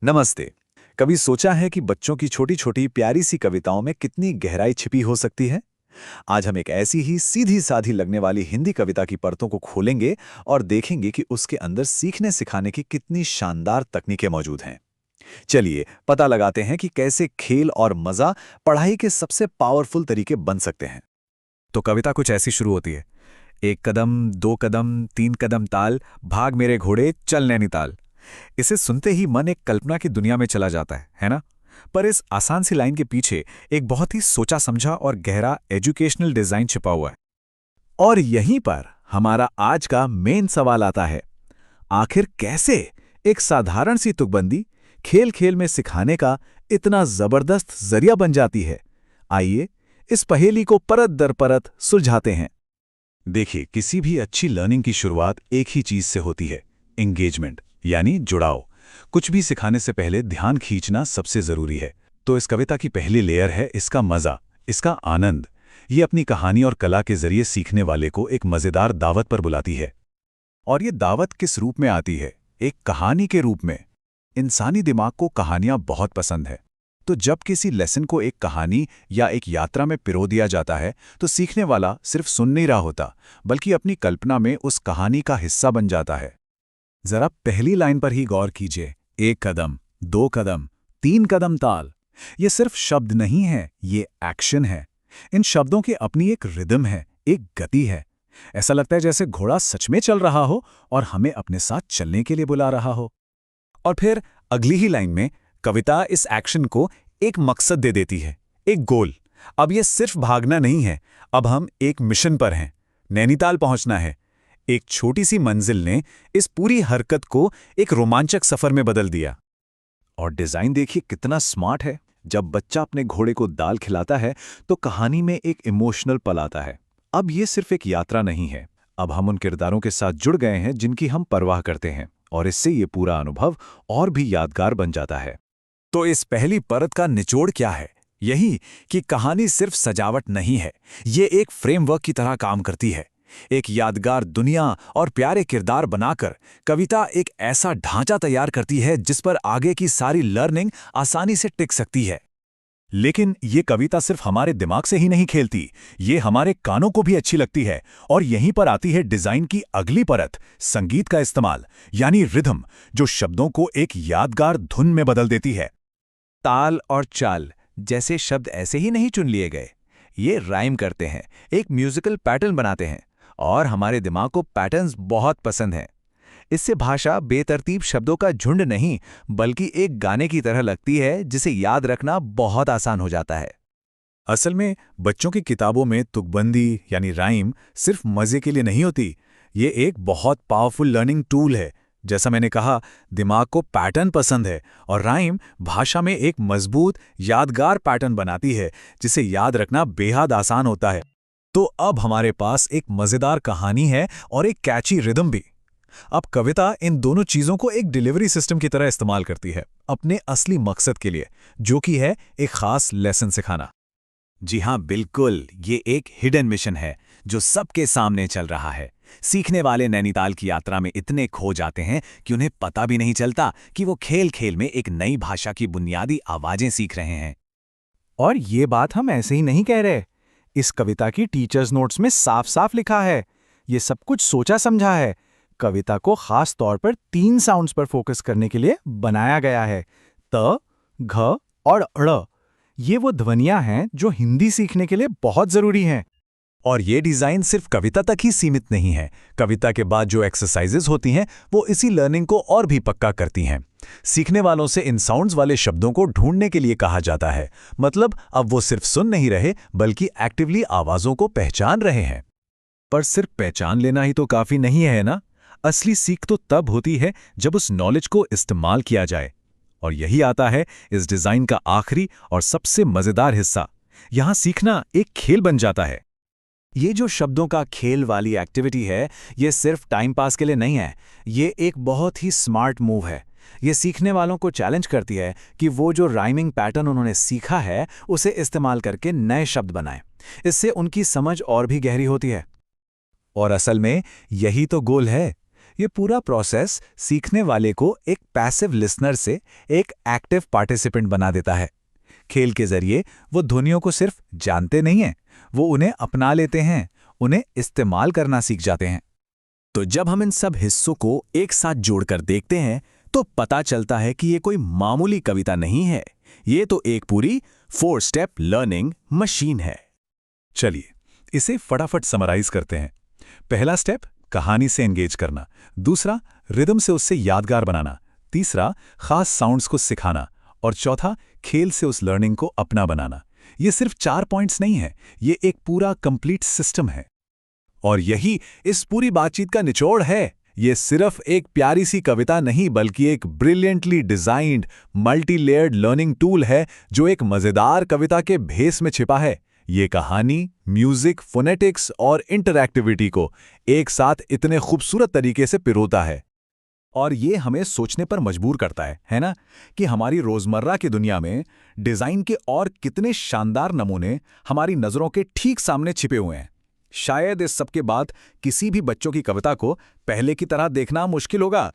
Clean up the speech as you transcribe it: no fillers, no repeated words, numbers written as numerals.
नमस्ते। कभी सोचा है कि बच्चों की छोटी छोटी प्यारी सी कविताओं में कितनी गहराई छिपी हो सकती है? आज हम एक ऐसी ही सीधी साधी लगने वाली हिंदी कविता की परतों को खोलेंगे और देखेंगे कि उसके अंदर सीखने सिखाने की कितनी शानदार तकनीकें मौजूद हैं। चलिए पता लगाते हैं कि कैसे खेल और मजा पढ़ाई के सबसे पावरफुल तरीके बन सकते हैं। तो कविता कुछ ऐसी शुरू होती है। एक कदम, दो कदम, तीन कदम ताल, भाग मेरे घोड़े चल नैनीताल। इसे सुनते ही मन एक कल्पना की दुनिया में चला जाता है ना? पर इस आसान सी लाइन के पीछे एक बहुत ही सोचा समझा और गहरा एजुकेशनल डिजाइन छिपा हुआ है। और यहीं पर हमारा आज का मेन सवाल आता है, आखिर कैसे एक साधारण सी तुकबंदी खेल खेल में सिखाने का इतना जबरदस्त जरिया बन जाती है? आइए इस पहेली को परत दर परत सुलझाते हैं। देखिए, किसी भी अच्छी लर्निंग की शुरुआत एक ही चीज से होती है, एंगेजमेंट यानी जुड़ाव। कुछ भी सिखाने से पहले ध्यान खींचना सबसे जरूरी है। तो इस कविता की पहली लेयर है इसका मजा, इसका आनंद। ये अपनी कहानी और कला के जरिए सीखने वाले को एक मजेदार दावत पर बुलाती है। और ये दावत किस रूप में आती है? एक कहानी के रूप में। इंसानी दिमाग को कहानियां बहुत पसंद है। तो जब किसी लेसन को एक कहानी या एक यात्रा में पिरो दिया जाता है, तो सीखने वाला सिर्फ सुन नहीं रहा होता, बल्कि अपनी कल्पना में उस कहानी का हिस्सा बन जाता है। जरा पहली लाइन पर ही गौर कीजिए, एक कदम, दो कदम, तीन कदम ताल। ये सिर्फ शब्द नहीं है, ये एक्शन है। इन शब्दों की अपनी एक रिदम है, एक गति है। ऐसा लगता है जैसे घोड़ा सच में चल रहा हो और हमें अपने साथ चलने के लिए बुला रहा हो। और फिर अगली ही लाइन में कविता इस एक्शन को एक मकसद दे देती है, एक गोल। अब ये सिर्फ भागना नहीं है, अब हम एक मिशन पर हैं। नैनीताल पहुंचना है। एक छोटी सी मंजिल ने इस पूरी हरकत को एक रोमांचक सफर में बदल दिया। और डिजाइन देखिए कितना स्मार्ट है। जब बच्चा अपने घोड़े को दाल खिलाता है तो कहानी में एक इमोशनल पल आता है। अब ये सिर्फ एक यात्रा नहीं है, अब हम उन किरदारों के साथ जुड़ गए हैं जिनकी हम परवाह करते हैं, और इससे ये पूरा अनुभव और भी यादगार बन जाता है। तो इस पहली परत का निचोड़ क्या है? यही कि कहानी सिर्फ सजावट नहीं है, ये एक फ्रेमवर्क की तरह काम करती है। एक यादगार दुनिया और प्यारे किरदार बनाकर कविता एक ऐसा ढांचा तैयार करती है जिस पर आगे की सारी लर्निंग आसानी से टिक सकती है। लेकिन ये कविता सिर्फ हमारे दिमाग से ही नहीं खेलती, ये हमारे कानों को भी अच्छी लगती है। और यहीं पर आती है डिजाइन की अगली परत, संगीत का इस्तेमाल, यानी रिदम, जो शब्दों को एक यादगार धुन में बदल देती है। ताल और चाल जैसे शब्द ऐसे ही नहीं चुन लिए गए, ये राइम करते हैं, एक म्यूजिकल पैटर्न बनाते हैं। और हमारे दिमाग को पैटर्न्स बहुत पसंद हैं। इससे भाषा बेतरतीब शब्दों का झुंड नहीं, बल्कि एक गाने की तरह लगती है जिसे याद रखना बहुत आसान हो जाता है। असल में बच्चों की किताबों में तुकबंदी यानी राइम सिर्फ मजे के लिए नहीं होती, ये एक बहुत पावरफुल लर्निंग टूल है। जैसा मैंने कहा, दिमाग को पैटर्न पसंद है और राइम भाषा में एक मजबूत यादगार पैटर्न बनाती है जिसे याद रखना बेहद आसान होता है। तो अब हमारे पास एक मजेदार कहानी है और एक कैची रिदम भी। अब कविता इन दोनों चीजों को एक डिलीवरी सिस्टम की तरह इस्तेमाल करती है अपने असली मकसद के लिए, जो कि है एक खास लेसन सिखाना। जी हाँ, बिल्कुल, ये एक हिडन मिशन है जो सबके सामने चल रहा है। सीखने वाले नैनीताल की यात्रा में इतने खो जाते हैं कि उन्हें पता भी नहीं चलता कि वो खेल खेल में एक नई भाषा की बुनियादी आवाजें सीख रहे हैं। और ये बात हम ऐसे ही नहीं कह रहे। इस कविता की टीचर्स नोट्स में साफ साफ लिखा है, ये सब कुछ सोचा समझा है। कविता को खास तौर पर 3 साउंड्स पर फोकस करने के लिए बनाया गया है, त, घ और ड़। ये वो ध्वनियां हैं जो हिंदी सीखने के लिए बहुत जरूरी हैं। और ये डिजाइन सिर्फ कविता तक ही सीमित नहीं है। कविता के बाद जो एक्सरसाइजेज होती हैं वो इसी लर्निंग को और भी पक्का करती हैं। सीखने वालों से इन साउंड्स वाले शब्दों को ढूंढने के लिए कहा जाता है। मतलब अब वो सिर्फ सुन नहीं रहे, बल्कि एक्टिवली आवाजों को पहचान रहे हैं। पर सिर्फ पहचान लेना ही तो काफी नहीं है ना? असली सीख तो तब होती है जब उस नॉलेज को इस्तेमाल किया जाए। और यही आता है इस डिजाइन का आखिरी और सबसे मजेदार हिस्सा। यहां सीखना एक खेल बन जाता है। ये जो शब्दों का खेल वाली एक्टिविटी है, ये सिर्फ टाइम पास के लिए नहीं है, ये एक बहुत ही स्मार्ट मूव है। ये सीखने वालों को चैलेंज करती है कि वो जो राइमिंग पैटर्न उन्होंने सीखा है उसे इस्तेमाल करके नए शब्द बनाएं। इससे उनकी समझ और भी गहरी होती है। और असल में यही तो गोल है। ये पूरा प्रोसेस सीखने वाले को एक पैसिव लिसनर से एक एक्टिव पार्टिसिपेंट बना देता है। खेल के जरिए वो ध्वनियों को सिर्फ जानते नहीं हैं, वो उन्हें अपना लेते हैं, उन्हें इस्तेमाल करना सीख जाते हैं। तो जब हम इन सब हिस्सों को एक साथ जोड़कर देखते हैं तो पता चलता है कि ये कोई मामूली कविता नहीं है, ये तो एक पूरी 4 स्टेप लर्निंग मशीन है। चलिए इसे फटाफट समराइज करते हैं। पहला स्टेप कहानी से एंगेज करना, दूसरा रिदम से उससे यादगार बनाना, तीसरा खास साउंड्स को सिखाना और चौथा खेल से उस लर्निंग को अपना बनाना। ये सिर्फ 4 पॉइंट्स नहीं है, ये एक पूरा कंप्लीट सिस्टम है। और यही इस पूरी बातचीत का निचोड़ है। ये सिर्फ एक प्यारी सी कविता नहीं बल्कि एक brilliantly designed multi layered learning tool है जो एक मजेदार कविता के भेस में छिपा है। ये कहानी, म्यूजिक, फोनेटिक्स और इंटरैक्टिविटी को एक साथ इतने खूबसूरत तरीके से पिरोता है। और ये हमें सोचने पर मजबूर करता है ना, कि हमारी रोजमर्रा की दुनिया में डिजाइन के और कितने शानदार नमूने हमारी नजरों के ठीक सामने छिपे हुए हैं। शायद इस सब के बाद किसी भी बच्चों की कविता को पहले की तरह देखना मुश्किल होगा।